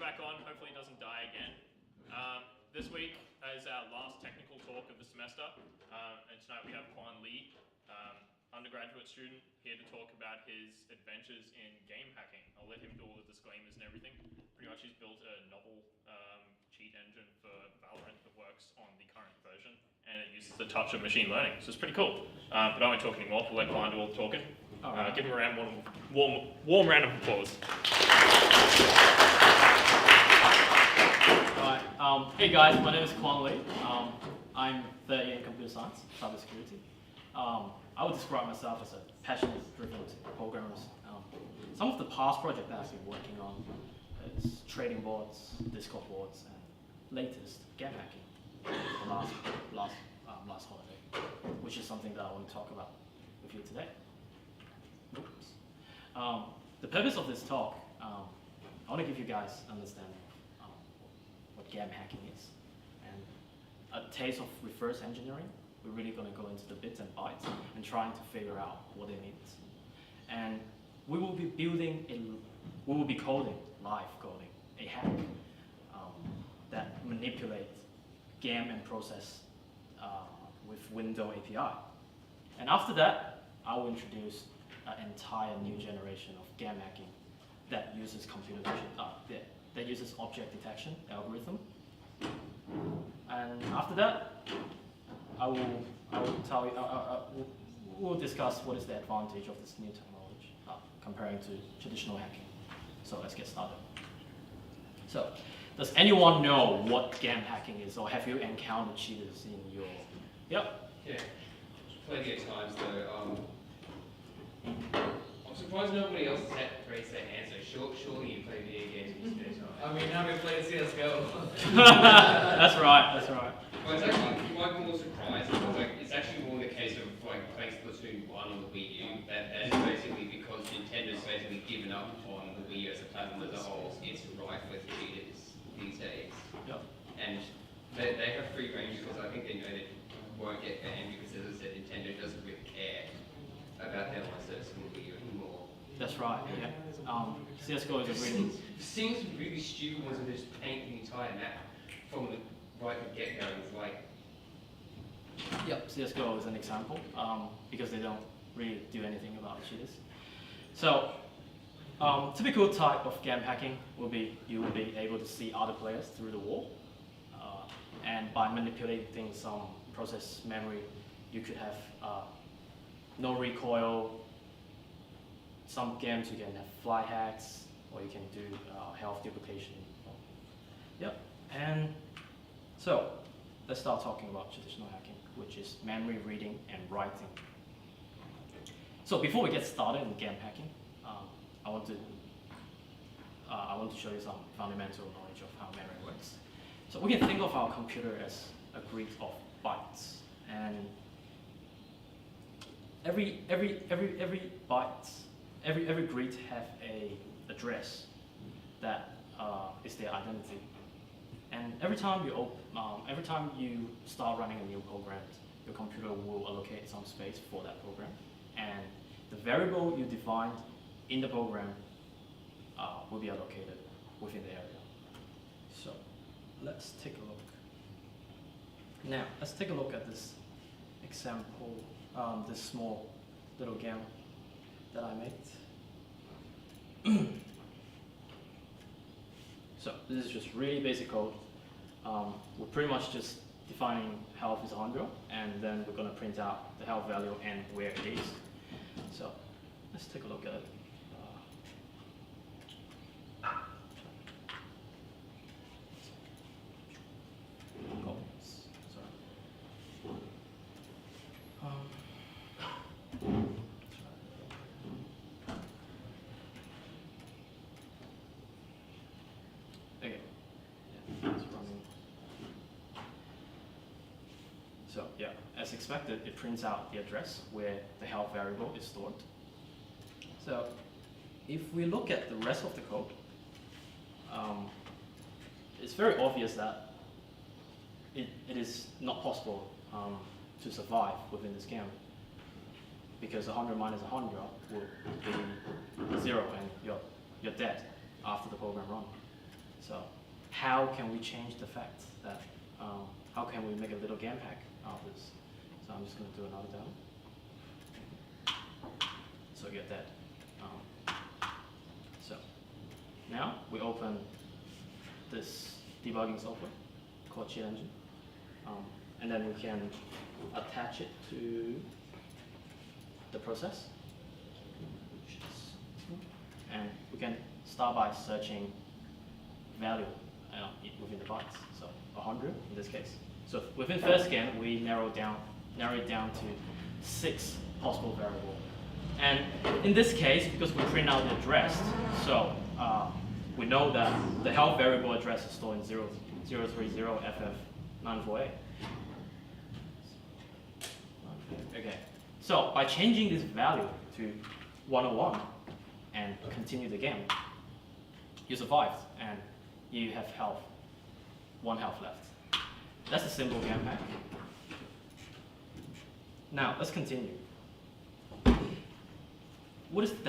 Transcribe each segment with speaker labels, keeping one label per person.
Speaker 1: back on. Hopefully it doesn't die again. This week is our last technical talk of the semester, and tonight we have Kwan, undergraduate student, here to talk about his adventures in game hacking. I'll let him do all the disclaimers and everything. Pretty much he's built a novel cheat engine for Valorant that works on the current version, and it uses the touch of machine learning, so it's pretty cool. But I won't talk anymore. We'll let Kwan do all the talking. Give him a warm round of applause.
Speaker 2: Alright, hey guys, my name is Kwan Lee. I'm third year in computer science, cybersecurity. I would describe myself as a passionate, driven programmer. Some of the past projects that I've been working on is trading boards, Discord boards, and latest game hacking. The last holiday, which is something that I want to talk about with you today. Oops. The purpose of this talk, I want to give you guys understanding what game hacking is, and a taste of reverse engineering. We're really going to go into the bits and bytes and trying to figure out what it means. And we will be coding, live coding, a hack that manipulates game and process with window API. And after that, I will introduce an entire new generation of game hacking that uses computer vision, that uses object detection algorithm. And after that, I will tell you, we'll discuss what is the advantage of this new technology comparing to traditional hacking. So let's get started. So, does anyone know what game hacking is, or have you encountered cheaters in your? Yep.
Speaker 3: Yeah, plenty of times though. I'm surprised nobody else has raised their hand. So surely you play video games in your spare time.
Speaker 4: I mean, now we play CS:GO.
Speaker 2: That's right. That's right.
Speaker 3: Well, it's actually, you might be more surprised because it's actually more the case of like playing Splatoon 1 on the Wii U. That is basically because Nintendo's basically given up on the Wii U as a platform as a whole. It's rife with cheaters these days.
Speaker 2: Yep.
Speaker 3: And they have free range because I think they know they won't get banned because, as I said, Nintendo doesn't really care about their license on the Wii U anymore.
Speaker 2: That's right. Yeah. CS:GO is a really.
Speaker 3: Seems really stupid ones that just paint the entire map from the right at the get-go. It's like.
Speaker 2: Yep. CS:GO is an example because they don't really do anything about cheaters. So, typical type of game hacking will be you will be able to see other players through the wall, and by manipulating some process memory, you could have no recoil. Some games you can have fly hacks, or you can do health duplication. Yep. And so let's start talking about traditional hacking, which is memory reading and writing. So before we get started in game hacking, I want to show you some fundamental knowledge of how memory works. So we can think of our computer as a grid of bytes, and every byte. Every grid have a address that is their identity, and every time you start running a new program, your computer will allocate some space for that program, and the variable you defined in the program will be allocated within the area. So let's take a look. Now let's take a look at this example, this small little game that I made. So this is just really basic code. We're pretty much just defining health is 100, and then we're going to print out the health value and where it is. So let's take a look at it. So yeah, as expected, it prints out the address where the health variable is stored. So if we look at the rest of the code, it's very obvious that it is not possible to survive within this game, because 100 minus 100 will be 0, and you're dead after the program runs. So how can we change the fact that, how can we make a little game hack out of this? So I'm just going to do another demo. So get that. So now we open this debugging software called Cheat Engine. And then we can attach it to the process. And we can start by searching value within the bytes. So 100 in this case. So within first scan, we narrow it down to 6 possible variables. And in this case, because we print out the address, so we know that the health variable address is stored in 030FF94A. Okay. So by changing this value to 101 and continue the game, you survived and you have health, 1 health left. That's a simple game hack. Now let's continue. What is the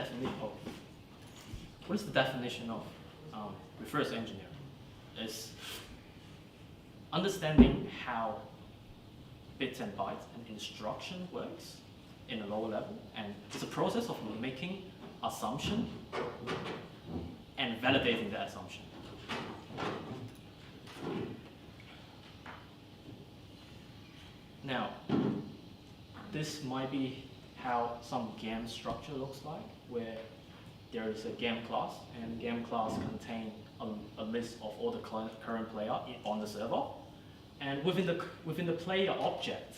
Speaker 2: definition of reverse engineering? It's understanding how bits and bytes and instruction works in a lower level, and it's a process of making assumption and validating that assumption. Now, this might be how some game structure looks like, where there is a game class, and game class contain a list of all the current player on the server, and within the player object,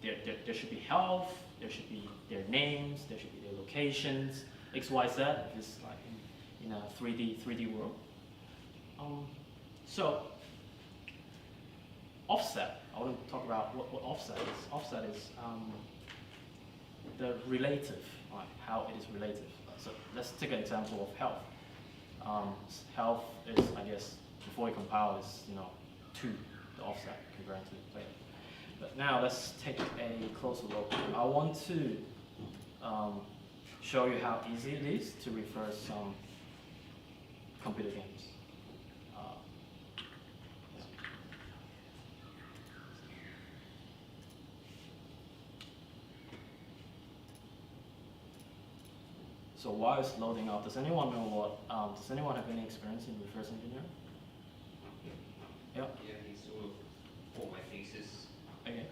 Speaker 2: there should be health, there should be their names, there should be their locations, X, Y, Z. It's like in a 3D world. So offset. I want to talk about what offset is. Offset is the relative, right, how it is relative. So let's take an example of health. Health is, I guess, before we compile is 2, the offset compared to the player. But now let's take a closer look. I want to show you how easy it is to reverse some computer games. So while it's loading up, does anyone know what? Does anyone have any experience in reverse engineering? Yep.
Speaker 3: Yeah, he sort of for my thesis.
Speaker 2: Okay.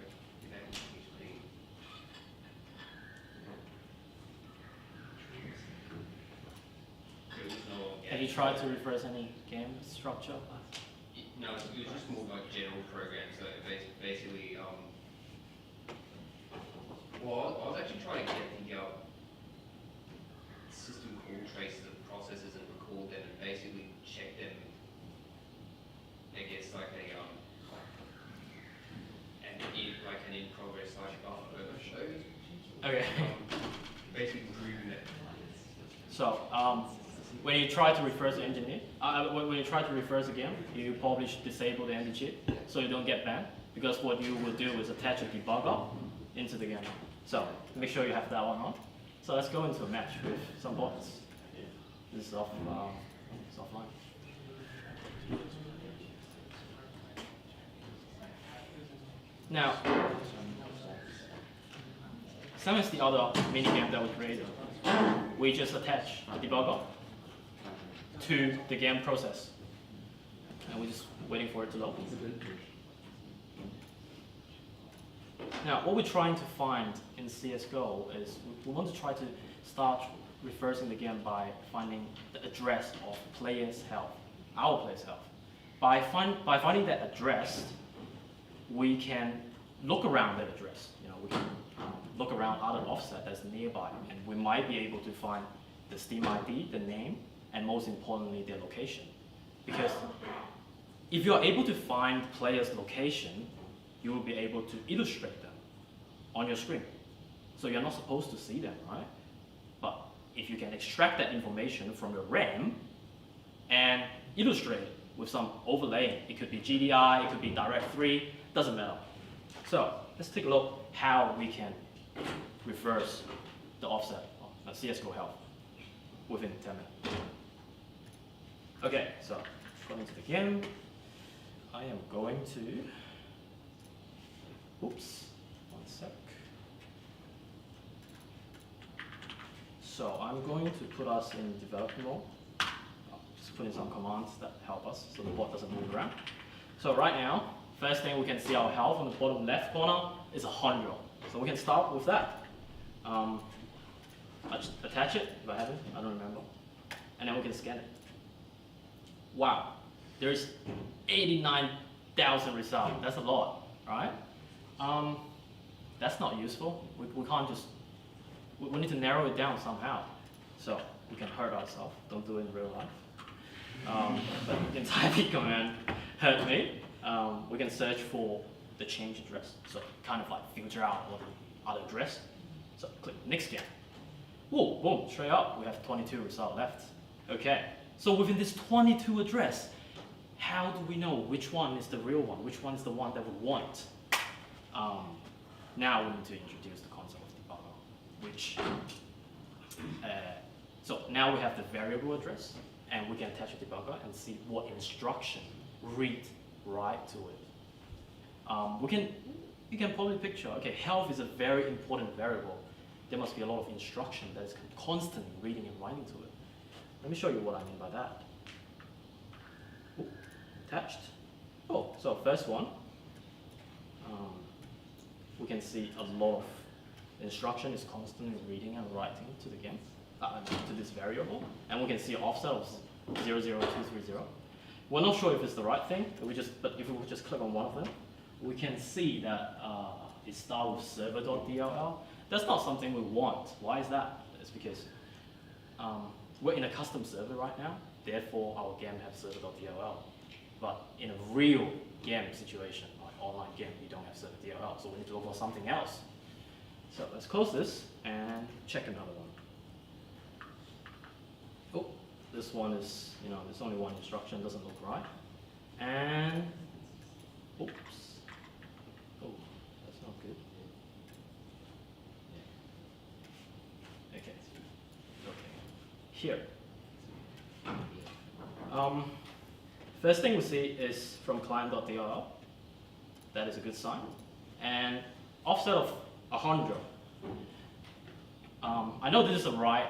Speaker 2: Have you tried to reverse any game structure?
Speaker 3: No, it was just more like general programs. So basically, well, I was actually trying to get the system call traces of processes and record them and basically check them against like a an in progress /buffer overshows.
Speaker 2: Okay.
Speaker 3: Basically proving that.
Speaker 2: So when you try to reverse engineer, when you try to reverse a game, you probably should disable the anti-cheat so you don't get banned. Because what you will do is attach a debugger into the game. So make sure you have that one on. So let's go into a match with some bots. This is offline. Now, same as the other minigame that we created, we just attach the debugger to the game process. And we're just waiting for it to load. Now, what we're trying to find in CSGO is we want to try to start reversing the game by finding the address of player's health, our player's health. By finding that address, we can look around that address. We can look around other offset that's nearby, and we might be able to find the Steam ID, the name, and most importantly, their location. Because if you're able to find player's location, you will be able to illustrate them on your screen. So you're not supposed to see them, right? But if you can extract that information from your RAM and illustrate it with some overlay, it could be GDI, it could be Direct3, doesn't matter. So let's take a look how we can reverse the offset of CSGO health within 10 minutes. Okay, so going to the game, I am going to, oops, one sec. So I'm going to put us in development mode. Just put in some commands that help us so the bot doesn't move around. So right now, first thing we can see our health on the bottom left corner is 100. So we can start with that. I just attach it if I haven't, I don't remember. And then we can scan it. Wow, there's 89,000 results. That's a lot, right? That's not useful. We can't just, we need to narrow it down somehow. So we can hurt ourselves. Don't do it in real life. But we can type the command hurt me. We can search for the change address. So kind of like filter out all the other address. So click next scan. Whoa, boom, straight up. We have 22 results left. Okay, so within this 22 address, how do we know which one is the real one? Which one is the one that we want? Now we need to introduce the concept of debugger, which, so now we have the variable address, and we can attach a debugger and see what instruction read, write to it. You can probably picture, okay, health is a very important variable. There must be a lot of instruction that is constantly reading and writing to it. Let me show you what I mean by that. Ooh, attached. Oh, so first one, we can see a lot of instruction is constantly reading and writing to the game, to this variable, and we can see an offset of 00230. We're not sure if it's the right thing, but if we just click on one of them, we can see that it starts with server.dll. That's not something we want. Why is that? It's because we're in a custom server right now, therefore our game has server.dll. But in a real game situation, like online game, you don't have server.dll, so we need to look for something else. So let's close this and check another one. Oh, this one is, there's only one instruction, doesn't look right. And, oops. Oh, that's not good. Okay. Here. First thing we see is from client.dll. That is a good sign. And offset of 100. I know this is a right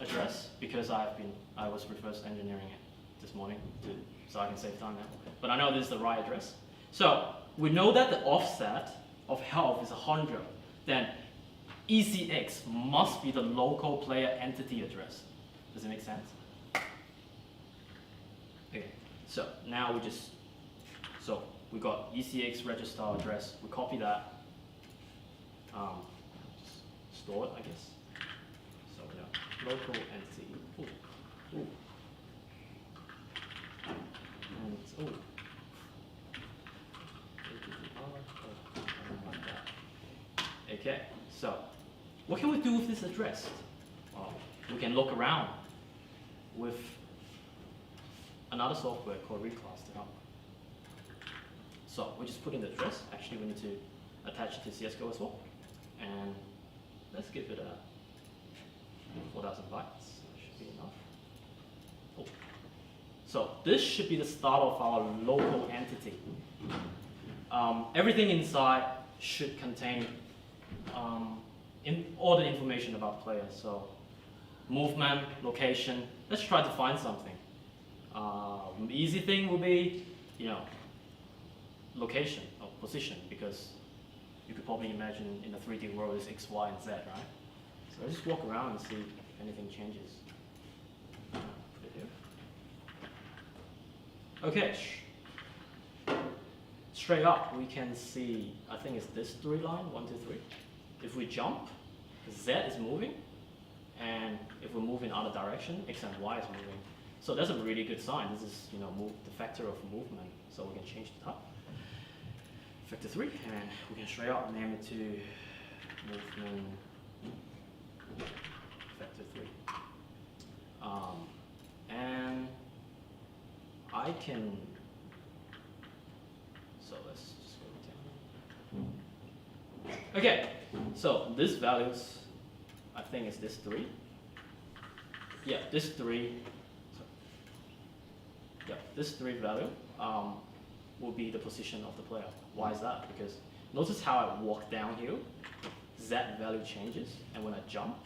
Speaker 2: address because I was reverse engineering it this morning so I can save time now. But I know this is the right address. So we know that the offset of health is 100. Then ECX must be the local player entity address. Does it make sense? Okay, so now we got ECX register address. We copy that. Just store it, I guess. So local entity. Ooh. Ooh. And ooh. Okay, so what can we do with this address? Well, we can look around with another software called reclass.com. So we just put in the address. Actually, we need to attach it to CSGO as well. And let's give it a 4,000 bytes. That should be enough. Oh. So this should be the start of our local entity. Everything inside should contain all the information about players. So movement, location. Let's try to find something. Easy thing would be, location or position, because you could probably imagine in a 3D world is X, Y, and Z, right? So let's just walk around and see if anything changes. Put it here. Okay. Straight up, we can see, I think it's this 3 line, 1, 2, 3. If we jump, Z is moving, and if we move in other direction, X and Y is moving. So that's a really good sign. This is, the factor of movement. So we can change the type. Factor 3, and we can straight up name it to movement factor 3. And I can, so let's just go down. Okay, so this values, I think it's this 3. Yeah, this 3. this 3 value will be the position of the player. Why is that? Because notice how I walk downhill, Z value changes, and when I jump,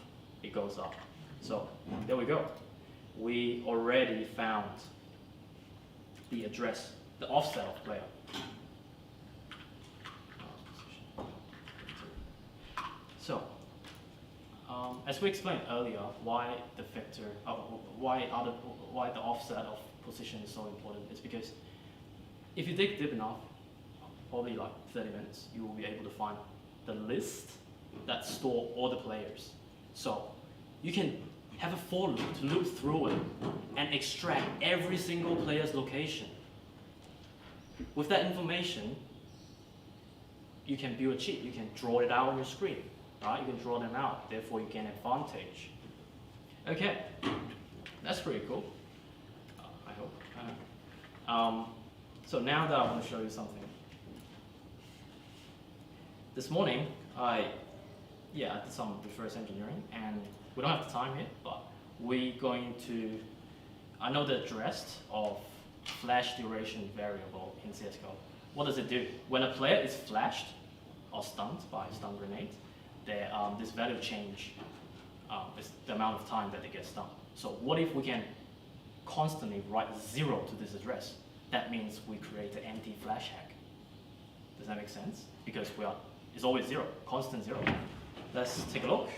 Speaker 2: it goes up. So there we go. We already found the address, the offset of player. So, as we explained earlier, why the vector, why the offset of position is so important is because if you dig deep enough, probably like 30 minutes, you will be able to find the list that store all the players. So you can have a for loop to loop through it and extract every single player's location. With that information, you can build a cheat. You can draw it out on your screen. Right? You can draw them out, therefore you gain advantage. Okay, that's pretty cool, I hope. So now that I want to show you something. This morning, I did some reverse engineering, and we don't have the time here, but I know the address of flash duration variable in CSGO. What does it do? When a player is flashed or stunned by a stun grenade, this value change is the amount of time that they get stunned. So what if we can constantly write 0 to this address? That means we create an anti-flash hack. Does that make sense? Because it's always 0, constant 0. Let's take a look.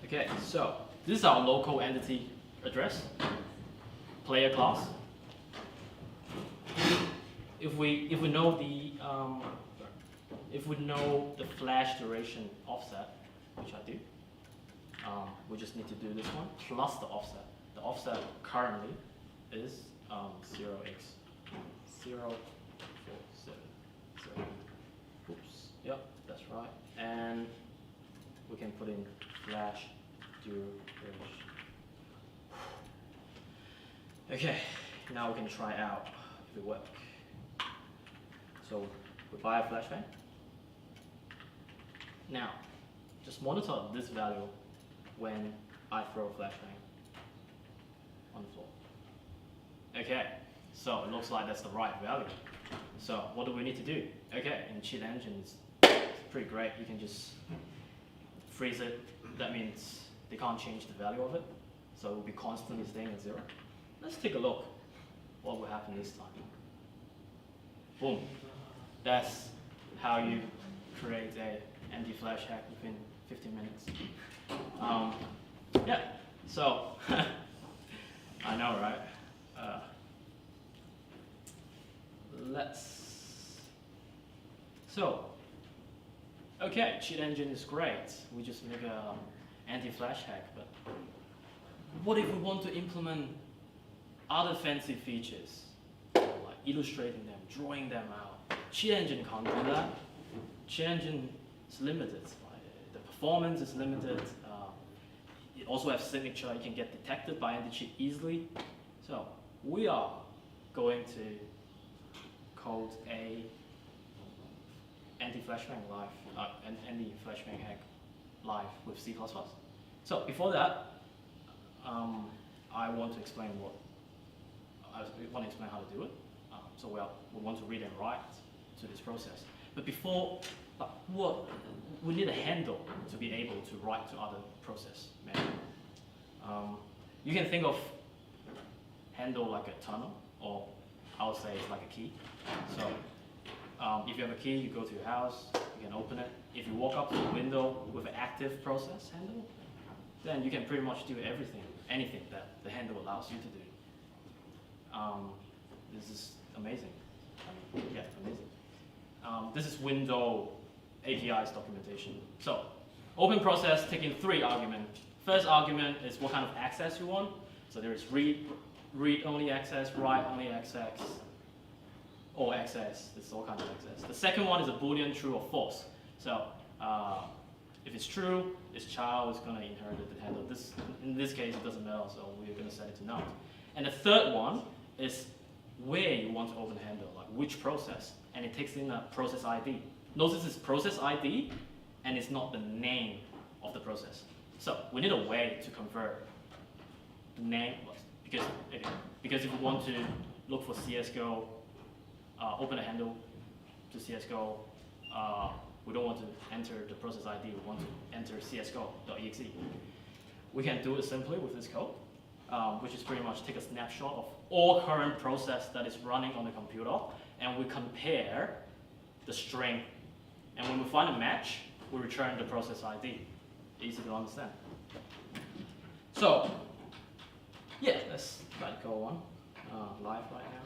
Speaker 2: Okay, so this is our local entity address, player class. If we know the flash duration offset, which I do, we just need to do this one plus the offset. The offset currently is 0x0470. Oops. Yep, that's right. And we can put in flash duration. Okay, now we can try out if it works. So we buy a flashbang. Now, just monitor this value when I throw a flashbang on the floor. Okay, so it looks like that's the right value. So what do we need to do? Okay, in cheat engines, it's pretty great. You can just freeze it. That means they can't change the value of it. So it will be constantly staying at 0. Let's take a look what will happen this time. Boom. That's how you create a anti-flash hack within 15 minutes. Yeah, so I know, right? Okay, cheat engine is great. We just make an anti-flash hack, but what if we want to implement other fancy features, like illustrating them, drawing them out? Cheat engine can't do that. Cheat engine is limited. The performance is limited. It also has signature. You can get detected by anti-cheat easily. So we are going to code a anti-flashbang live, anti-flashbang hack live with C++. So before that, I want to explain how to do it. So we want to read and write to this process. But before, we need a handle to be able to write to other process manually. You can think of handle like a tunnel, or I would say it's like a key. So if you have a key, you go to your house, you can open it. If you walk up to a window with an active process handle, then you can pretty much do anything that the handle allows you to do. This is amazing. Yeah, amazing. This is window API's documentation. So open process taking 3 arguments. First argument is what kind of access you want. So there is read-only access, write-only access, or access. This is all kinds of access. The second one is a Boolean true or false. So if it's true, this child is going to inherit the handle. In this case, it doesn't matter, so we're going to set it to none. And the third one is where you want to open the handle, like which process, and it takes in a process ID. Notice it's process ID, and it's not the name of the process. So we need a way to convert the name, because if we want to look for CSGO, open a handle to CSGO, we don't want to enter the process ID, we want to enter csgo.exe. We can do it simply with this code, which is pretty much take a snapshot of all current process that is running on the computer, and we compare the string. And when we find a match, we return the process ID. Easy to understand. So, yeah, let's write code one live right now.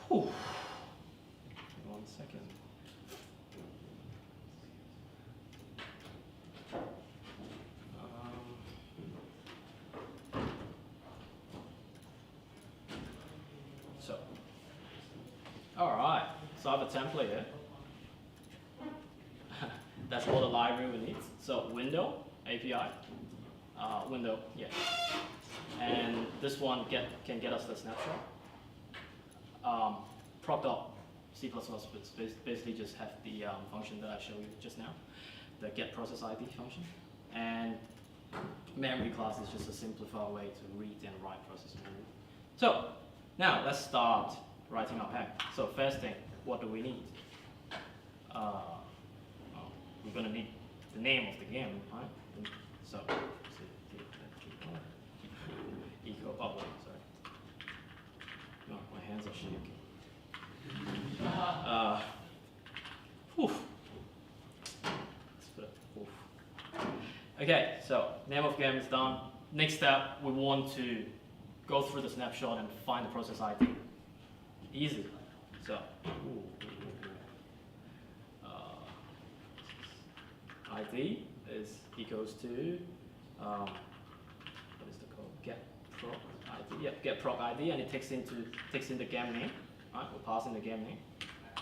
Speaker 2: Whew. 1 second. Alright, so I have a template here. That's all the library we need. So window, API, window, yeah. And this one can get us the snapshot. Proc.c++ basically just have the function that I showed you just now, the get process ID function. And memory class is just a simplified way to read and write process memory. So now let's start writing our hack. So first thing, what do we need? We're going to need the name of the game, right? So, equal, oh wait, sorry. No, my hands are shaking. Let's put it, Okay, so name of game is done. Next step, we want to go through the snapshot and find the process ID. Easy. So, ID is equals to what is the code? Get proc ID. Yeah, get proc ID, and it takes in the game name. Right, we're passing the game name,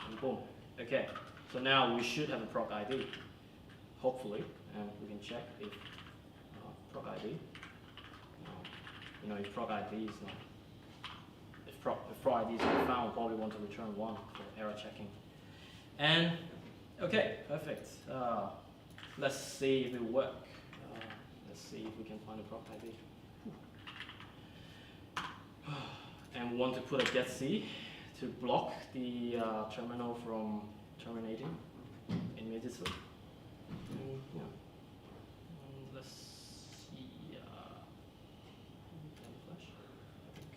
Speaker 2: and boom. Okay. So now we should have a proc ID, hopefully, and we can check if proc ID. If proc ID is not. If proc ID is not found, we'll probably want to return 1 for error checking. And, okay, perfect. Let's see if it works. Let's see if we can find a proc ID. And we want to put a getC to block the terminal from terminating immediately. Yeah. Let's see. Flash, I think.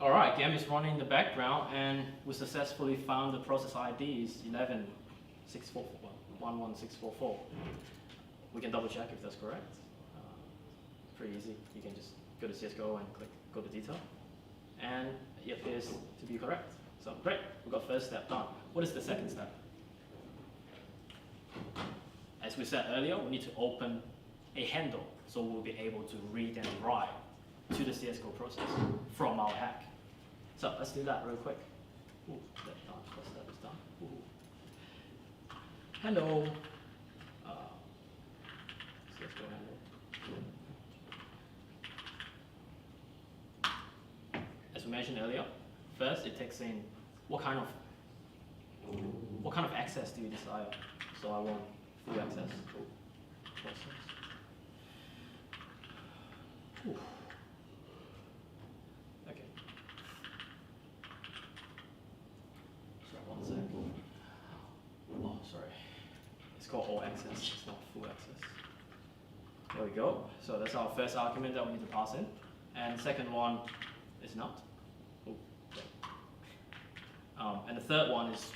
Speaker 2: Alright, game is running in the background, and we successfully found the process ID is 11.644. We can double check if that's correct. Pretty easy. You can just go to CSGO and click go to detail, and it appears to be correct. So great, we got first step done. What is the second step? As we said earlier, we need to open a handle, so we'll be able to read and write to the CSGO process from our hack. So let's do that real quick. Ooh, that's done. First step is done. Ooh. Handle. CSGO handle. As we mentioned earlier, first it takes in what kind of access do you desire? So I want full access. Process. Ooh. Okay. So 1 sec. Oh, sorry. It's called all access. It's not full access. There we go. So that's our first argument that we need to pass in, and the second one is not. And the third one is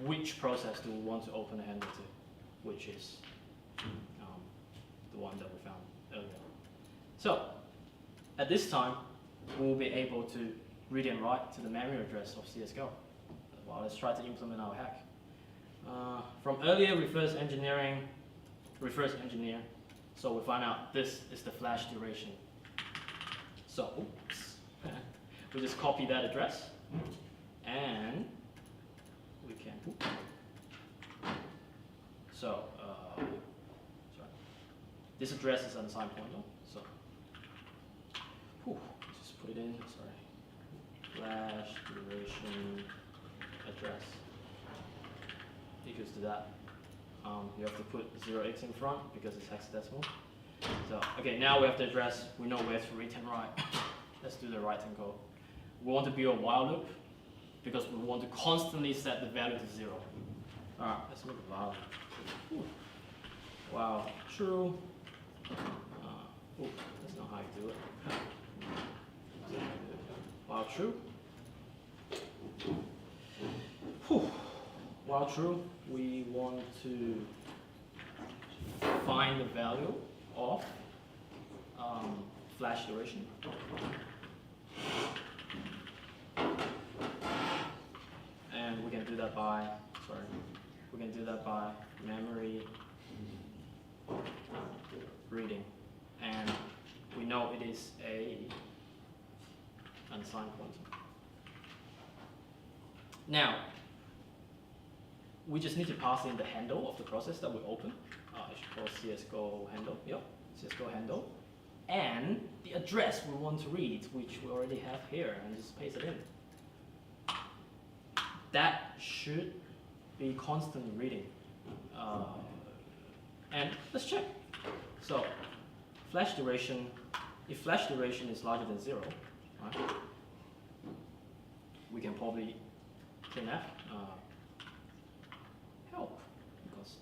Speaker 2: which process do we want to open the handle to, which is the one that we found earlier. So at this time, we will be able to read and write to the memory address of CSGO. Well, let's try to implement our hack. From earlier reverse engineer, so we find out this is the flash duration. So, oops, we just copy that address, and we can, sorry. this address is unsigned pointer, so just put it in. Sorry, flash duration address equals to that. You have to put 0x in front because it's hexadecimal. So okay, now we have the address. We know where to read and write. Let's do the writing code. We want to build a while loop because we want to constantly set the value to 0. Alright, let's make a while loop. While true. That's not how you do it. While true. While true, we want to find the value of flash duration. And we can do that by, memory reading. And we know it is a unsigned pointer. Now, we just need to pass in the handle of the process that we open. I should call CSGO handle. Yep, CSGO handle. And the address we want to read, which we already have here, and just paste it in. That should be constant reading. And let's check. So, flash duration, if flash duration is larger than 0, right, we can probably printf help because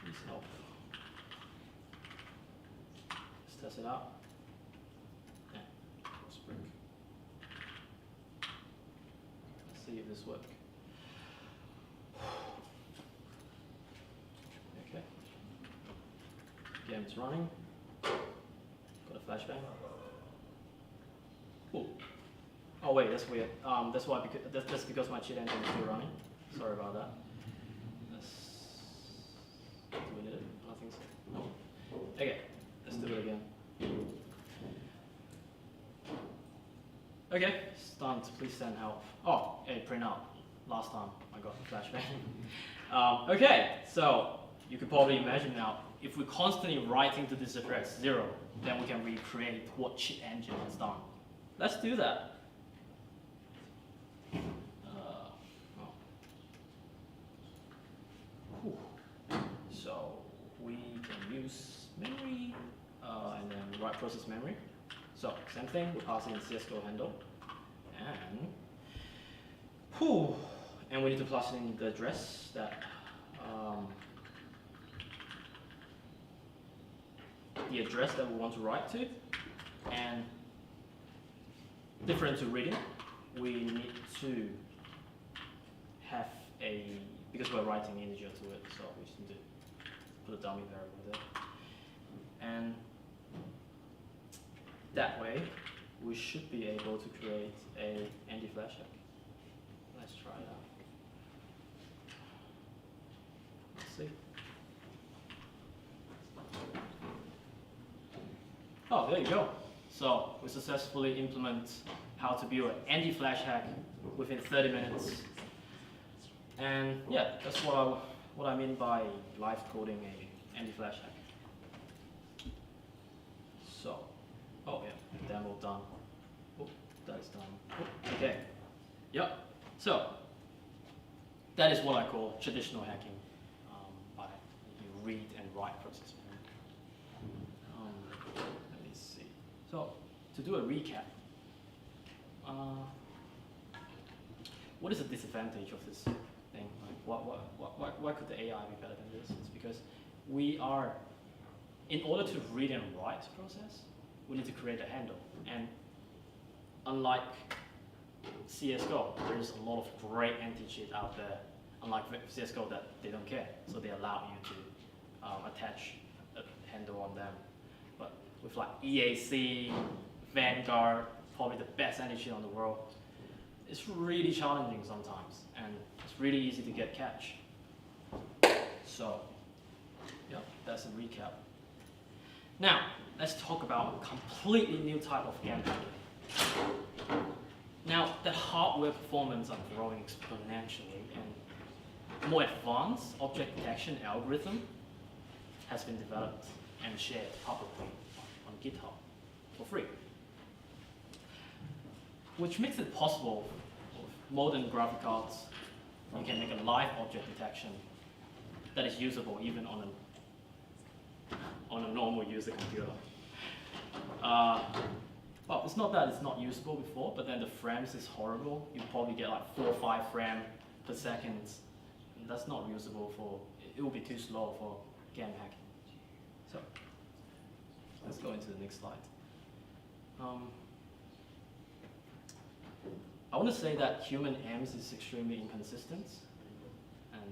Speaker 2: please help. Let's test it out. Yeah, let's break. Let's see if this works. Okay. Game's running. Got a flashbang. Cool. Oh wait, that's weird. That's why that's because my cheat engine is still running. Sorry about that. Do we need it? I don't think so. No. Okay, let's do it again. Okay, stunned. Please send help. Oh, hey, print out. Last time I got the flashbang. Okay, so you could probably imagine now, if we constantly writing to this address 0, then we can recreate what cheat engine has done. Let's do that. So we can use memory and then write process memory. So same thing, we pass in CSGO handle, and we need to pass in the address that we want to write to, and different to reading, we need to have because we're writing integer to it, so we just need to put a dummy variable there. And that way, we should be able to create a anti-flash hack. Let's try it out. Let's see. Oh, there you go. So we successfully implement how to build an anti-flash hack within 30 minutes. And yeah, that's what I mean by live coding a anti-flash hack. So, oh yeah, demo done. Oh, that is done. Oh, okay. Yep. So that is what I call traditional hacking by you read and write process. Let me see. So to do a recap, what is the disadvantage of this thing? Like, why could the AI be better than this? It's because we are, in order to read and write process, we need to create a handle. And unlike CSGO, there's a lot of great anti-cheat out there. Unlike CSGO, that they don't care, so they allow you to attach a handle on them. But with like EAC, Vanguard, probably the best anti-cheat on the world, it's really challenging sometimes, and it's really easy to get catch. So, yeah, that's a recap. Now, let's talk about a completely new type of game hacking. Now, the hardware performance are growing exponentially, and more advanced object detection algorithm has been developed and shared publicly on GitHub for free, which makes it possible with modern graphic cards. You can make a live object detection that is usable even on a normal user computer. Well, it's not that it's not usable before, but then the frames is horrible. You probably get like 4 or 5 frames per second. And that's not usable for, it will be too slow for game hacking. So, let's go into the next slide. I want to say that human aims is extremely inconsistent, and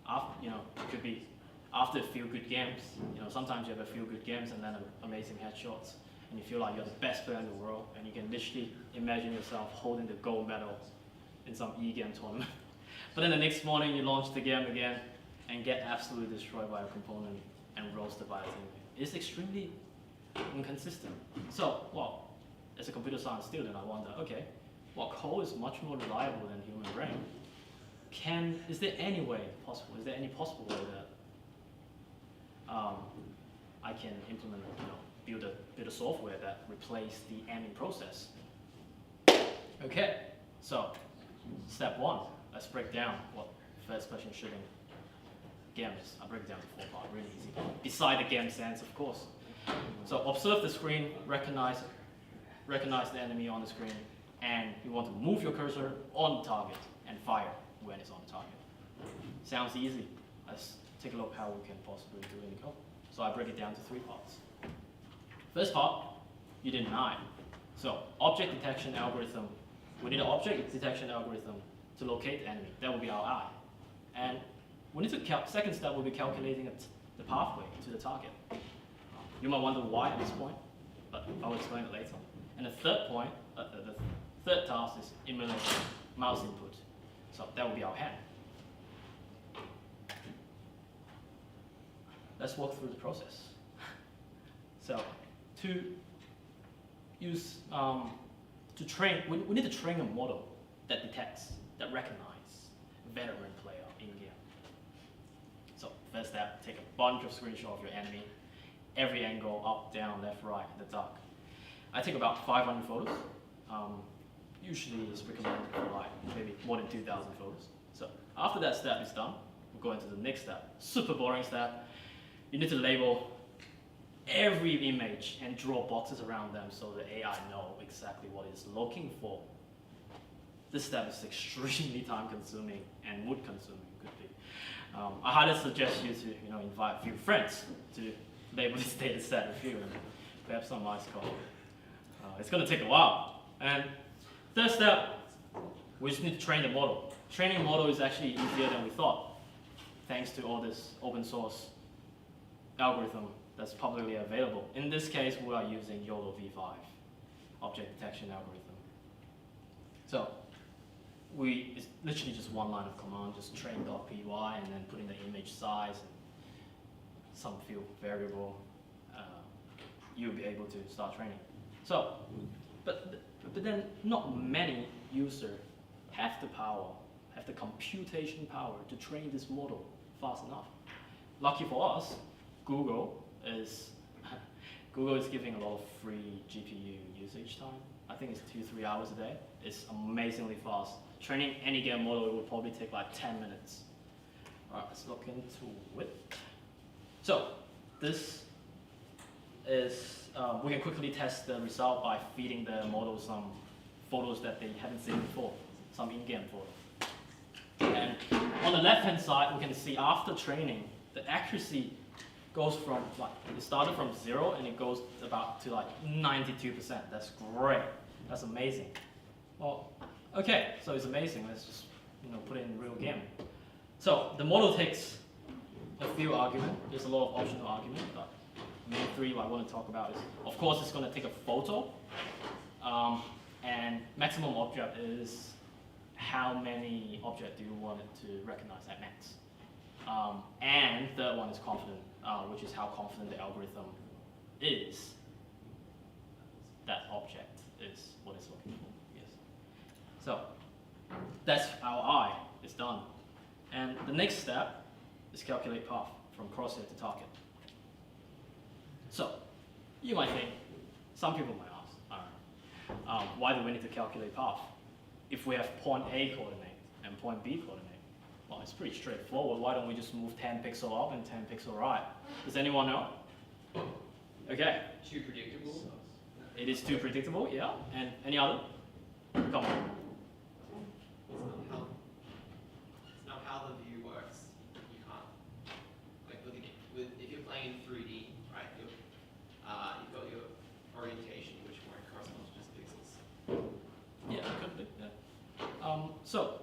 Speaker 2: after, it could be after a few good games. Sometimes you have a few good games and then amazing headshots, and you feel like you're the best player in the world, and you can literally imagine yourself holding the gold medal in some e-game tournament. But then the next morning you launch the game again and get absolutely destroyed by a component and roasted by a teammate. It's extremely inconsistent. So, well, as a computer science student, I wonder, okay, well, code is much more reliable than human brain. Is there any way possible? Is there any possible way that I can implement, build a software that replaces the aiming process? Okay, so step 1, let's break down what first-person shooting game is. I break it down to 4 parts, really easy. Beside the game sense, of course. So observe the screen, recognize the enemy on the screen, and you want to move your cursor on the target and fire when it's on the target. Sounds easy. Let's take a look how we can possibly do it in code. So I break it down to 3 parts. First part, you didn't eye. So object detection algorithm. We need an object detection algorithm to locate the enemy. That will be our eye. And we need to second step will be calculating the pathway to the target. You might wonder why at this point, but I'll explain it later. And the third point, the third task is emulating mouse input. So that will be our hand. Let's walk through the process. So to use, to train, we need to train a model that detects, that recognizes veteran player in game. So first step, take a bunch of screenshots of your enemy, every angle, up, down, left, right, in the dark. I take about 500 photos. Usually it's recommended for like maybe more than 2,000 photos. So after that step is done, we'll go into the next step. Super boring step. You need to label every image and draw boxes around them so the AI know exactly what it's looking for. This step is extremely time consuming and mood consuming, could be. I highly suggest you to invite a few friends to label this data set with you and perhaps some nice code. It's going to take a while. And third step, we just need to train the model. Training a model is actually easier than we thought, thanks to all this open source algorithm that's publicly available. In this case, we are using YOLO v5, object detection algorithm. So it's literally just one line of command, just train.py and then put in the image size and some few variable. You'll be able to start training. So, but then not many users have the power, have the computation power to train this model fast enough. Lucky for us, Google is giving a lot of free GPU usage time. I think it's 2-3 hours a day. It's amazingly fast. Training any game model would probably take like 10 minutes. All right, let's look into it. So this is, we can quickly test the result by feeding the model some photos that they haven't seen before, some in-game photos. And on the left-hand side, we can see after training, the accuracy goes from, it started from 0 and it goes about to like 92%. That's great. That's amazing. Well, okay, so it's amazing. Let's just put it in real game. So the model takes a few arguments. There's a lot of optional arguments, but the main 3 I want to talk about is, of course, it's going to take a photo, and maximum object is how many objects do you want it to recognize at max. And third one is confident, which is how confident the algorithm is that object is what it's looking for. Yes. So that's our eye is done. And the next step is calculate path from crosshair to target. So, you might think, some people might ask, why do we need to calculate path? If we have point A coordinate and point B coordinate, well, it's pretty straightforward. Why don't we just move 10 pixels up and 10 pixels right? Does anyone know? Okay.
Speaker 3: Too predictable?
Speaker 2: It is too predictable, yeah. And any other? Come on.
Speaker 4: It's not how the view works. You can't, like if you're playing in 3D, right? You've got your orientation, which won't correspond to just pixels.
Speaker 2: Yeah, it could be. Yeah. So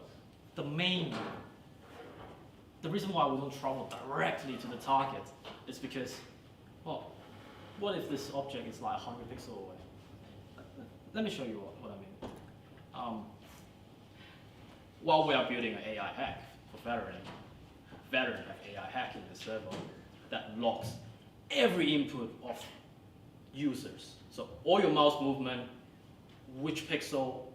Speaker 2: the reason why we don't travel directly to the target is because, well, what if this object is like 100 pixels away? Let me show you what I mean. While we are building an AI hack for Veteran have AI hack in the server that logs every input of users. So all your mouse movement, which pixel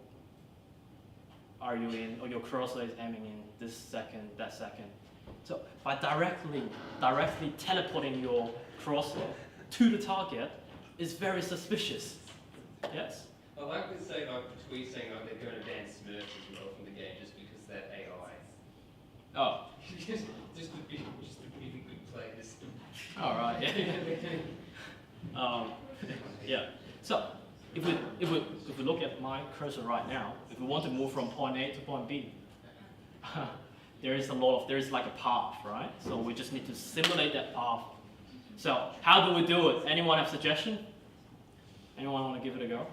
Speaker 2: are you in, or your cursor is aiming in this second, that second. So by directly teleporting your cursor to the target is very suspicious. Yes?
Speaker 3: I like to say, like, tweet saying like they're going to ban Smurfs as well from the game just because that AI.
Speaker 2: Oh.
Speaker 3: just to be good players.
Speaker 2: All right. Yeah. So if we look at my cursor right now, if we want to move from point A to point B, there is like a path, right? So we just need to simulate that path. So how do we do it? Anyone have suggestion? Anyone want to give it a go?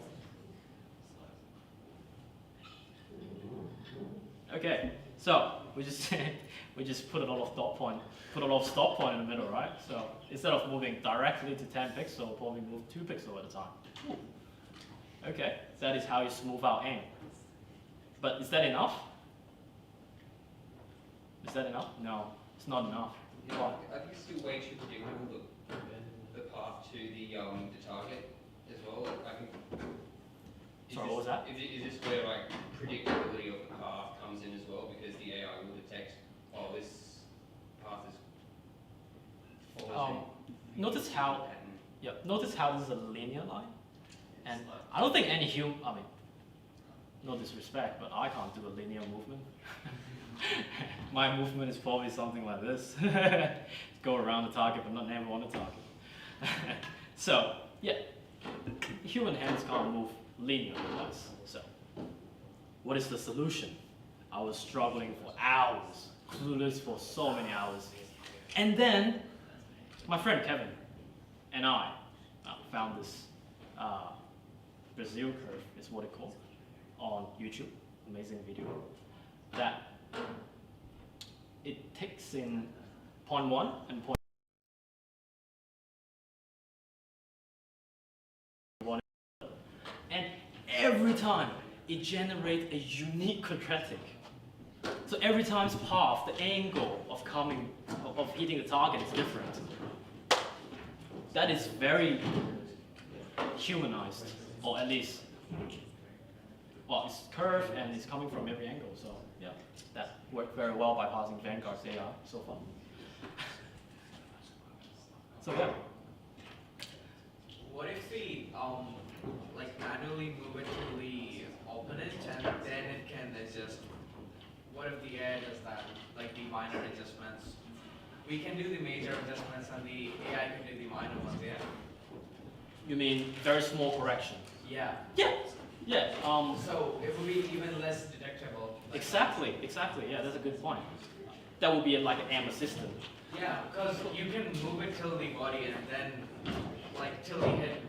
Speaker 2: Okay. So we just put a lot of stop point in the middle, right? So instead of moving directly to 10 pixels, probably move 2 pixels at a time. Ooh. Okay, that is how you smooth out aim. But is that enough? Is that enough? No, it's not enough.
Speaker 3: No, I think it's still way too predictable, the path to the target as well. Like, I think.
Speaker 2: Sorry, what was that?
Speaker 3: Is this where like predictability of the path comes in as well, because the AI will detect, oh, this path is follows
Speaker 2: notice how this is a linear line, and I don't think any human. I mean, no disrespect, but I can't do a linear movement. My movement is probably something like this. Go around the target, but not never on the target. So, yeah, human hands can't move linear-wise. So, what is the solution? I was struggling for hours, clueless for so many hours. And then, my friend Kevin and I found this Brazil curve, is what it called, on YouTube. Amazing video. That it takes in point 1 and point 1, and every time it generates a unique quadratic. So every time's path, the angle of hitting the target is different. That is very humanized, or at least, well, it's curved and it's coming from every angle. So yeah, that worked very well by passing Vanguard's AI so far. So yeah.
Speaker 5: What if we like manually move it to the opponent and then it can adjust? What if the AI does that, like the minor adjustments? We can do the major adjustments and the AI can do the minor ones, yeah?
Speaker 2: You mean very small correction?
Speaker 5: Yeah.
Speaker 2: Yeah. Yeah.
Speaker 5: So it would be even less detectable. Like
Speaker 2: Exactly. Yeah, that's a good point. That would be like an aim assistant.
Speaker 5: Yeah, because you can move it till the body and then like till the head.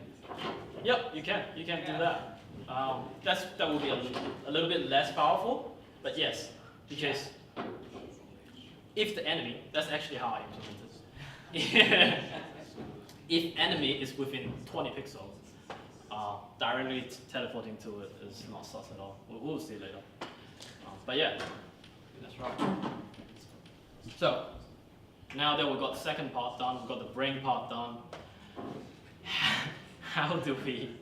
Speaker 2: Yep, you can do that. That would be a little bit less powerful, but yes, because if the enemy, that's actually how I implement it. If enemy is within 20 pixels, directly teleporting to it is not sus at all. We'll see later. But yeah, that's right. So now that we've got the second part done, we've got the brain part done. How do we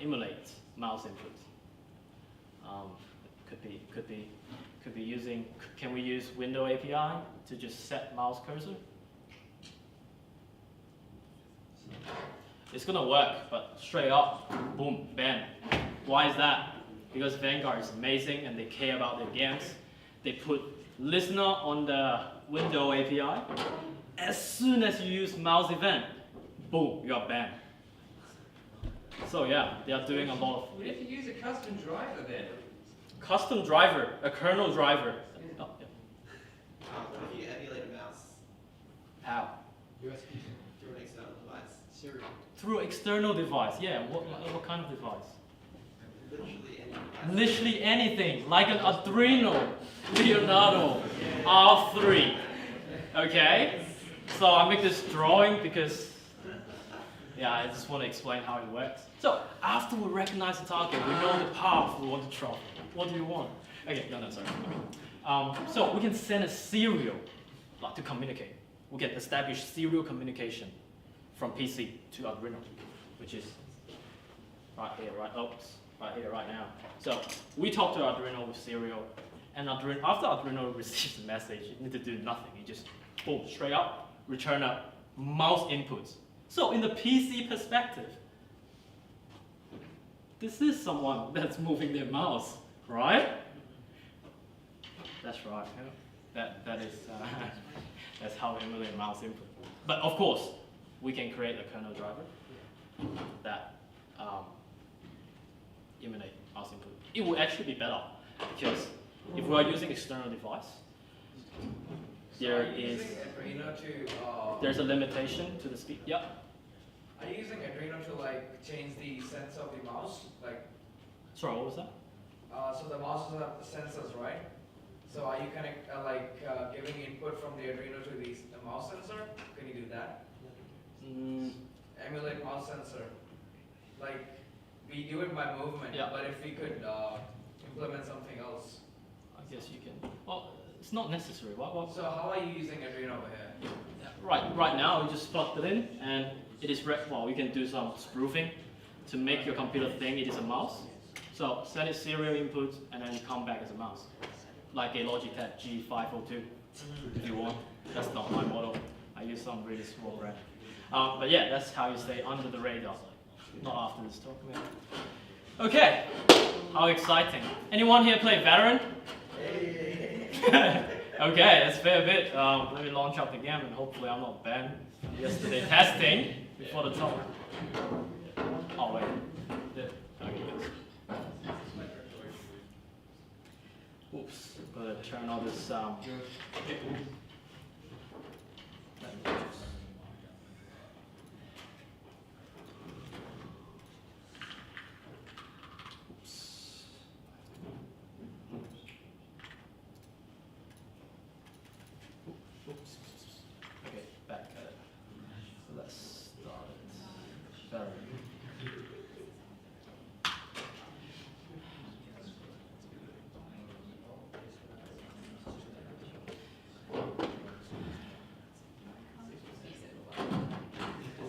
Speaker 2: emulate mouse input? Could be could be using, can we use window API to just set mouse cursor? It's gonna work, but straight up, boom, bam. Why is that? Because Vanguard is amazing and they care about their games. They put listener on the window API. As soon as you use mouse event, boom, you are banned. So yeah, they are doing a lot of.
Speaker 3: What if you use a custom driver then?
Speaker 2: Custom driver, a kernel driver. Oh, yeah.
Speaker 4: What if you emulate a mouse
Speaker 2: How?
Speaker 4: USB through an external device? Serial.
Speaker 2: Through external device, yeah. What kind of device?
Speaker 4: Literally any device.
Speaker 2: Literally anything, like an Arduino Leonardo R3. Okay? So I make this drawing because, yeah, I just want to explain how it works. So after we recognize the target, we know the path we want to travel. What do you want? Okay, no, sorry. So we can send a serial like, to communicate. We can establish serial communication from PC to Arduino, which is right here, right here, right now. So we talk to Arduino with serial, and Arduino, after Arduino receives the message, you need to do nothing. You just boom, straight up, return a mouse inputs. So in the PC perspective, this is someone that's moving their mouse, right? That's right. That is that's how we emulate mouse input. But of course, we can create a kernel driver that emulate mouse input. It will actually be better because if we are using external device, there's a limitation to the speed. Yeah.
Speaker 5: Are you using Arduino to like change the sense of the mouse? Like,
Speaker 2: sorry, what was that?
Speaker 5: so the mouses have the sensors, right? So are you giving input from the Arduino to the mouse sensor? Can you do that? Emulate mouse sensor. Like, we do it by movement,
Speaker 2: yeah.
Speaker 5: But if we could implement something else.
Speaker 2: I guess you can. Well, it's not necessary. What?
Speaker 5: So how are you using Arduino over here?
Speaker 2: Yeah, right now, we just plugged it in, and it is well, we can do some spoofing to make your computer think it is a mouse. So send it serial input, and then you come back as a mouse, like a Logitech G502, if you want. That's not my model. I use some really small brand. But yeah, that's how you stay under the radar. Not after this talk, man. Okay, how exciting. Anyone here play Valorant? Okay, that's a fair bit. Let me launch up the game and hopefully I'm not banned. Yesterday testing before the talk. Oh wait. Okay, oops, gotta turn all this Okay, back at it. So let's start it. Better.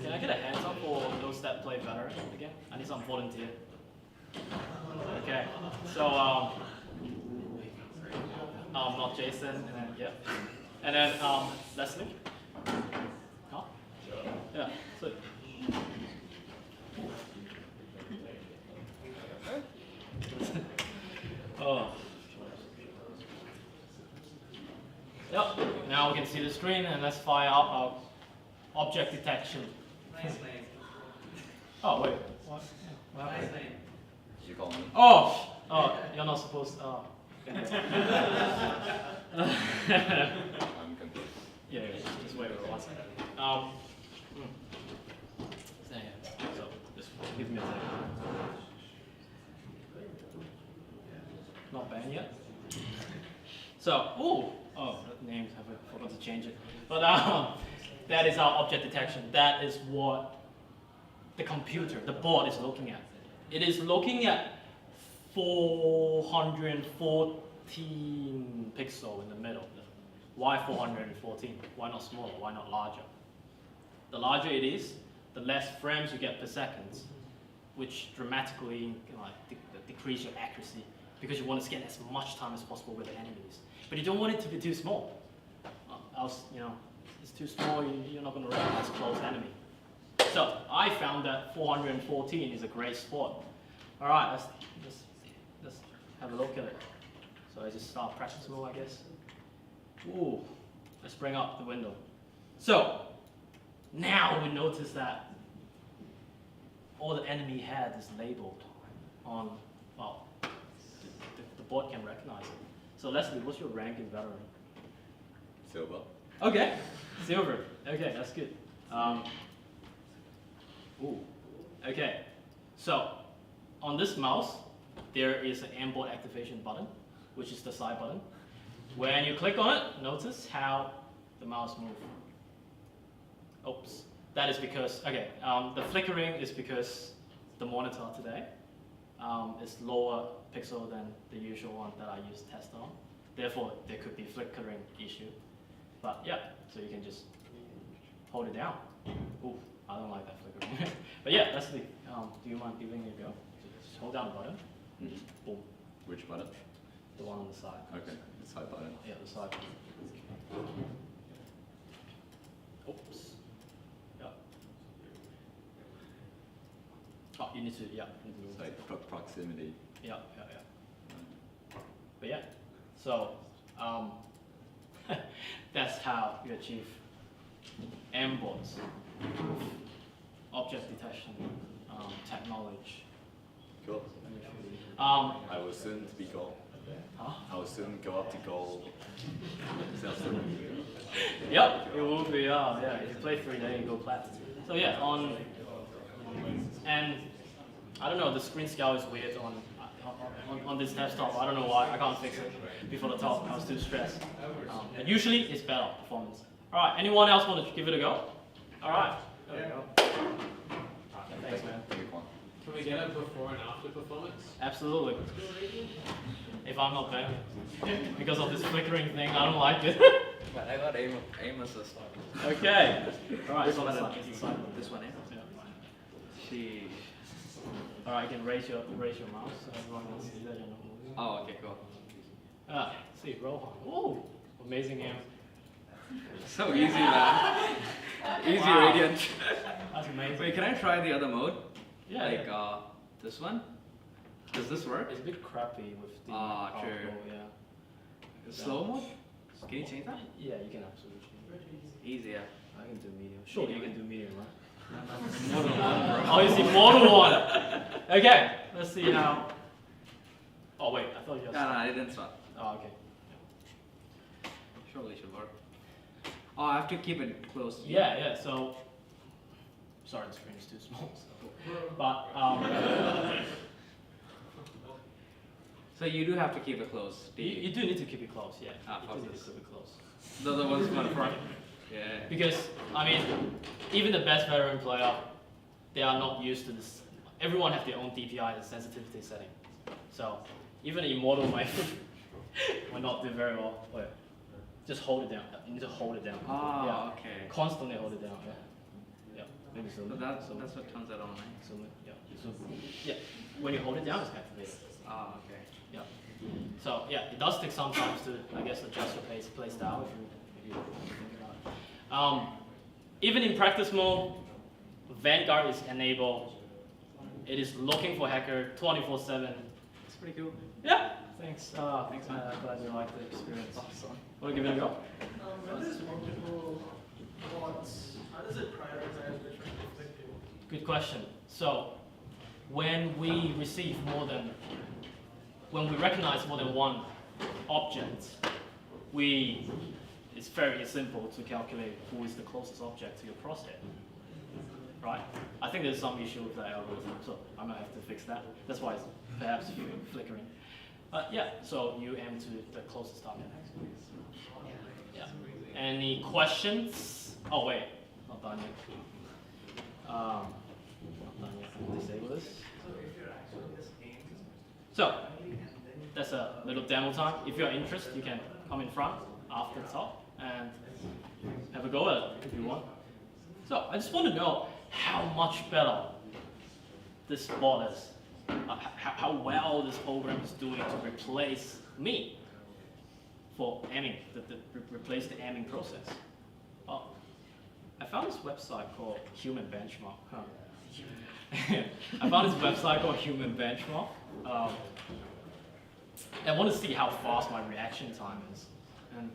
Speaker 2: Can I get a hands up for those that play Valorant again? I need some volunteer. Okay, so not Jason, and then yeah, and then Leslie. Huh? Yeah. So. Oh. Yep. Now we can see the screen, and let's fire up our object detection.
Speaker 5: Nice name.
Speaker 2: Oh wait. What?
Speaker 5: Nice name.
Speaker 6: You call me?
Speaker 2: Oh. Oh, you're not supposed. Oh. Okay.
Speaker 6: I'm confused.
Speaker 2: Yeah, just wait for 1 second. So, just give me a second. Not banned yet. So, the names, I forgot to change it. But that is our object detection. That is what the computer, the board is looking at. It is looking at 414 pixel in the middle. Why 414? Why not smaller? Why not larger? The larger it is, the less frames you get per second, which dramatically decrease your accuracy because you want to spend as much time as possible with the enemies. But you don't want it to be too small. Else, it's too small, you're not going to recognize a close enemy. So I found that 414 is a great spot. All right, let's have a look at it. So I just start practice mode, I guess. Ooh, let's bring up the window. So now we notice that all the enemy head is labeled on, well, the bot can recognize it. So Leslie, what's your rank in veteran?
Speaker 6: Silver.
Speaker 2: Okay, silver. Okay, that's good. Ooh, okay. So on this mouse, there is an M-board activation button, which is the side button. When you click on it, notice how the mouse moves. Oops, that is because, okay, the flickering is because the monitor today is lower pixel than the usual one that I use test on. Therefore, there could be flickering issue. But yeah, so you can just hold it down. Ooh, I don't like that flickering. But yeah, that's the, do you mind giving it a go? Just hold down the button, and just boom,
Speaker 6: Which button?
Speaker 2: the one on the side.
Speaker 6: Okay, the side button.
Speaker 2: Yeah, the side button. Oops. Yeah. Oh, you need to, yeah. you need to-
Speaker 6: So proximity.
Speaker 2: Yeah. But yeah, so that's how you achieve M-bots with object detection technology.
Speaker 6: Cool. I will soon be gold.
Speaker 2: Huh?
Speaker 6: I will soon go up to gold.
Speaker 2: Yep, it will be. Yeah, if you play 3 days, you go platinum. So yeah, and I don't know, the screen scale is weird on this desktop. I don't know why. I can't fix it before the talk. I was too stressed. But usually it's better performance. All right. Anyone else want to give it a go? All right. There we go. Thanks, man.
Speaker 6: Thank you, Kwan.
Speaker 7: Can we get a before and after performance?
Speaker 2: Absolutely. If I'm not paying, because of this flickering thing, I don't like it.
Speaker 5: But I got aim assist.
Speaker 2: Okay. All right.
Speaker 5: This
Speaker 2: So
Speaker 5: one,
Speaker 2: it's like- it's like-
Speaker 5: this one,
Speaker 2: Yeah.
Speaker 5: She.
Speaker 2: All right. You can raise your mouse so everyone can see that you're not moving.
Speaker 5: Oh, okay, cool.
Speaker 2: See, Rohan. Ooh, amazing aim.
Speaker 5: So easy, man. Easy,
Speaker 2: Wow.
Speaker 5: Radiant.
Speaker 2: That's amazing.
Speaker 5: Wait, can I try the other mode?
Speaker 2: Yeah.
Speaker 5: Like
Speaker 2: yeah.
Speaker 5: this one? Does this work?
Speaker 2: It's a bit crappy with the
Speaker 5: True.
Speaker 2: outflow, yeah.
Speaker 5: Slow mode? Can you change that?
Speaker 2: Yeah, you can absolutely change it.
Speaker 5: Easier.
Speaker 2: I can do medium. Sure, you can do medium, right?
Speaker 5: More than one, bro.
Speaker 2: Oh, you see more than one. Okay, let's see how. Oh wait, I thought you.
Speaker 5: No, I didn't swap.
Speaker 2: Oh, okay.
Speaker 5: Surely should work. Oh, I have to keep it close.
Speaker 2: Yeah. So, sorry, the screen is too small. But
Speaker 5: So you do have to keep it close.
Speaker 2: you do need to keep it close. Yeah.
Speaker 5: Ah,
Speaker 2: you do need to
Speaker 5: focus.
Speaker 2: keep it close.
Speaker 5: The other one's one front. Yeah.
Speaker 2: Because I mean, even the best veteran player, they are not used to this. Everyone have their own DPI and sensitivity setting. So even immortal might not do very well. Wait, just hold it down. You need to hold it down.
Speaker 5: Ah,
Speaker 2: Yeah.
Speaker 5: okay.
Speaker 2: Constantly hold it down. Yeah. Maybe so.
Speaker 5: So that's what turns it on, right?
Speaker 2: So yeah. When you hold it down, it's activated.
Speaker 5: Ah, okay.
Speaker 2: Yeah. So yeah, it does take some time to, I guess, adjust your play style if you think about it. Even in practice mode, Vanguard is enabled. It is looking for hacker 24/7.
Speaker 5: It's pretty cool.
Speaker 2: Yeah. Thanks.
Speaker 5: Thanks, man.
Speaker 2: Glad you liked the experience.
Speaker 5: Awesome.
Speaker 2: Want to give it a go?
Speaker 8: When there's multiple bots, how does it prioritize which one to click to?
Speaker 2: Good question. So when we recognize more than one object, it's very simple to calculate who is the closest object to your crosshair. Right? I think there's some issue with that algorithm, so I might have to fix that. That's why it's perhaps flickering. Yeah, so you aim to the closest target. Yeah. Any questions? Oh wait, not done yet. Not done yet. I'll disable this. So that's a little demo time. If you're interested, you can come in front after the talk and have a go at it if you want. So I just want to know how much better this bot is how well this program is doing to replace me for aiming, replace the aiming process. Oh, I found this website called Human Benchmark. I found this website called Human Benchmark. I want to see how fast my reaction time is. And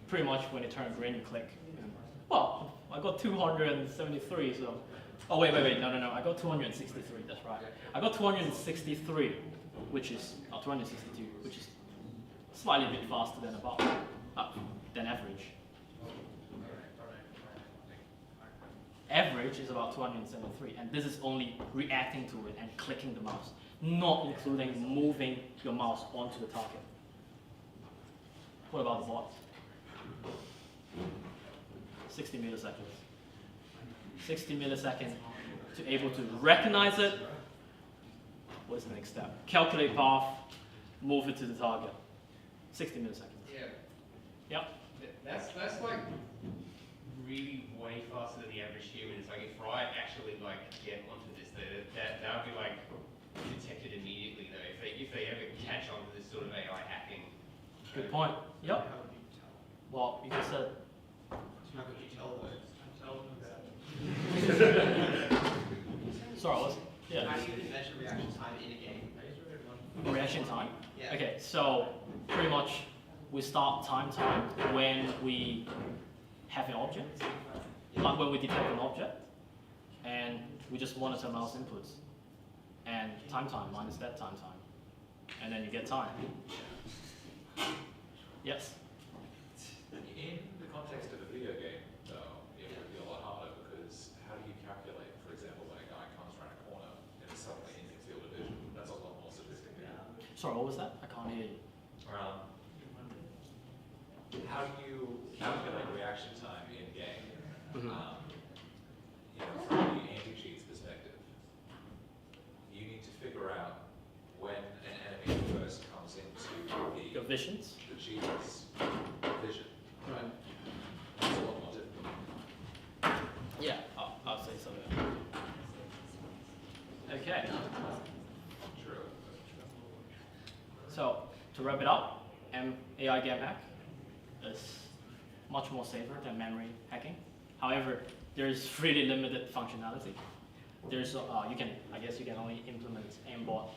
Speaker 2: pretty much when it turned green, you click. And, well, I got 273, so. Oh, wait, no, I got 263, that's right. I got 263, which is, 262, which is slightly a bit faster than average. Average is about 273, and this is only reacting to it and clicking the mouse, not including moving your mouse onto the target. What about the bot? 60 milliseconds. 60 milliseconds to able to recognize it. What is the next step? Calculate path, move it to the target. 60 milliseconds.
Speaker 3: Yeah.
Speaker 2: Yep.
Speaker 3: That's like really way faster than the average human. It's like if I actually like get onto this, that'll be like detected immediately though. If they ever catch on to this sort of AI hacking.
Speaker 2: Good point. Yep.
Speaker 4: How would you tell?
Speaker 2: Well, you just said.
Speaker 4: How could you tell though?
Speaker 2: Sorry, what was it? Yeah.
Speaker 4: How do you measure reaction time in a game?
Speaker 2: Reaction time.
Speaker 4: Yeah.
Speaker 2: Okay, so pretty much we start time when we have an object, like when we detect an object, and we just monitor mouse inputs, and time minus that time, and then you get time. Yes.
Speaker 6: In the context of a video game, though, it would be a lot harder because how do you calculate, for example, when a guy comes around a corner and is suddenly in your field of vision? That's a lot more sophisticated.
Speaker 2: Sorry, what was that? I can't hear you.
Speaker 6: How do you calculate reaction time in game?
Speaker 2: Mm-hmm.
Speaker 6: From the anti-cheats perspective, you need to figure out when an enemy first comes into
Speaker 2: Your visions?
Speaker 6: the cheater's vision.
Speaker 2: Right.
Speaker 6: It's a lot more difficult.
Speaker 2: Yeah, I'll say so. Okay.
Speaker 6: True.
Speaker 2: So to wrap it up, AI game hack is much more safer than memory hacking. However, there's really limited functionality. There's I guess you can only implement aimbot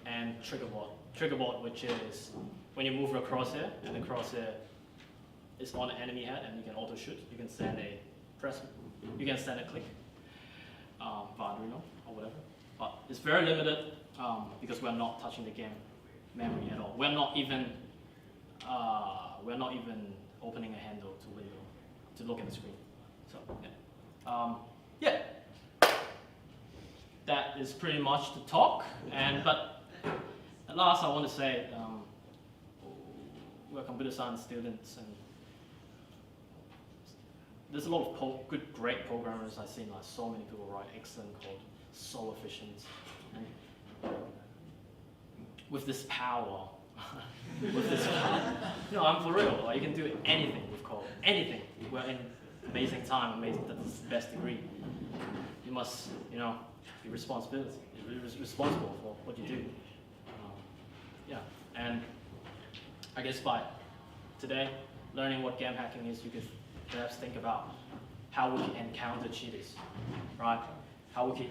Speaker 2: and triggerbot. Triggerbot, which is when you move your crosshair and the crosshair is on the enemy head and you can auto shoot. You can send a click via Arduino or whatever. But it's very limited because we're not touching the game memory at all. We're not even opening a handle to window to look at the screen. So yeah, that is pretty much the talk. But at last, I want to say we're computer science students, and there's a lot of great programmers. I've seen like so many people write excellent code, so efficient, and with this power. I'm for real. Like, you can do anything with code. Anything. We're in amazing time. That's the best degree. You must, be responsible for what you do. Yeah. And I guess by today, learning what game hacking is, you could perhaps think about how we can encounter cheaters, right? How we could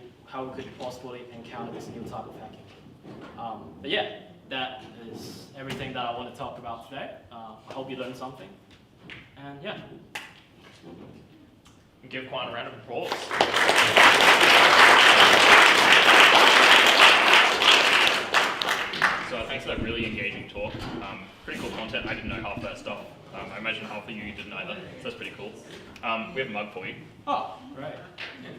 Speaker 2: possibly encounter this new type of hacking. But yeah. That is everything that I want to talk about today. I hope you learned something. And yeah.
Speaker 1: Give Kwan a round of applause. So thanks for that really engaging talk. Pretty cool content. I didn't know half that stuff. I imagine half of you didn't either. So that's pretty cool. We have a mug for you.
Speaker 2: Oh, right.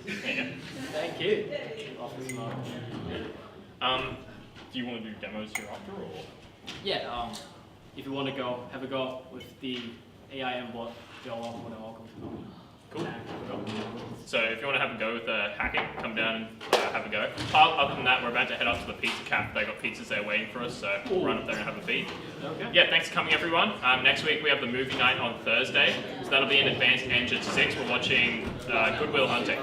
Speaker 1: There you go.
Speaker 2: Thank you. Office mug.
Speaker 1: Do you want to do demos here after, or?
Speaker 2: Yeah, if you want to go, have a go with the AI bot, you're more than welcome to go.
Speaker 1: Cool. So if you want to have a go with hacking, come down and have a go. Other than that, we're about to head up to the pizza cafe. They've got pizzas there waiting for us, so we'll run up there and have a beat.
Speaker 2: Okay.
Speaker 1: Yeah, thanks for coming everyone. Next week we have the movie night on Thursday, so that'll be in advance Engine 6. We're watching Good Will Hunting.